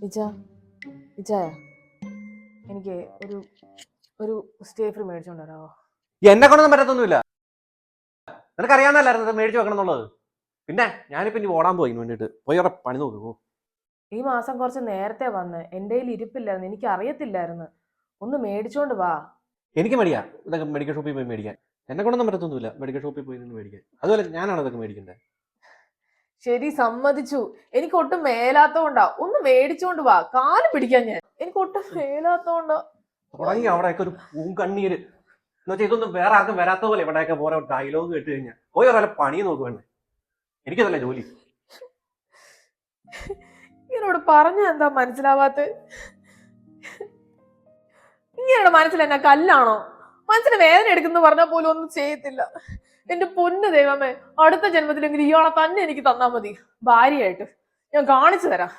ഇജ ഇജായ എനിക്ക് ഒരു ഒരു സ്റ്റേ ഫ്രീ മേടിച്ചോണ്ട് വരാമോ? എന്നെ കൊണ്ടൊന്നും പറ്റത്തൊന്നുമില്ല. നിനക്കറിയാവുന്നല്ലായിരുന്നു മേടിച്ചു വെക്കണം എന്നുള്ളത്. പിന്നെ ഞാനിപ്പോ ഇനി ഓടാൻ പോയി വേണ്ടിട്ട് പോയി അവിടെ പണി നോക്കൂ. ഈ മാസം കുറച്ച് നേരത്തെ വന്ന് എൻ്റെ കയ്യിൽ ഇരിപ്പില്ലായിരുന്നു, എനിക്ക് അറിയത്തില്ലായിരുന്നു. ഒന്ന് മേടിച്ചോണ്ട് വാ. എനിക്ക് മടിയാ ഇതൊക്കെ മെഡിക്കൽ ഷോപ്പിൽ പോയി മേടിക്കാൻ. എന്നെ കൊണ്ടൊന്നും പറ്റത്തൊന്നുമില്ല മെഡിക്കൽ ഷോപ്പിൽ പോയി നിന്ന് മേടിക്കാൻ. അതുപോലെ ഞാനാണ് ഇതൊക്കെ മേടിക്കേണ്ടത്. ശരി, സമ്മതിച്ചു. എനിക്ക് ഒട്ടും മേലാത്തോണ്ടാ. ഒന്ന് മേടിച്ചോണ്ട് വാ. കാല് പിടിക്കാൻ ഞാൻ. എനിക്ക് ഒട്ടും മേലാത്തോണ്ടാ. തുടങ്ങി അവിടെയൊക്കെ ഒരു പൂങ്കണ്ണീര് എന്ന് വെച്ചാൽ ഇതൊന്നും വേറെ ആർക്കും വരാത്ത പോലെ ഇവിടെയൊക്കെ ഓരോ ഡയലോഗ് കേട്ട് കഴിഞ്ഞാൽ പോയി ഒരാളെ പണി നോക്കുവേണ്ടേ. എനിക്കതല്ലേ ജോലി. ഇങ്ങനോട് പറഞ്ഞ എന്താ മനസ്സിലാവാത്ത? ഇങ്ങനെയുടെ മനസ്സിൽ എന്നാ കല്ലാണോ? മനസ്സിന് വേദന എടുക്കുന്നു പറഞ്ഞാൽ പോലും ഒന്നും ചെയ്യത്തില്ല. എന്റെ പൊന്നു ദൈവമേ, അടുത്ത ജന്മത്തിലെങ്കിലും ഇയാളെ തന്നെ എനിക്ക് തന്നാ മതി ഭാര്യയായിട്ട്. ഞാൻ കാണിച്ചു തരാം.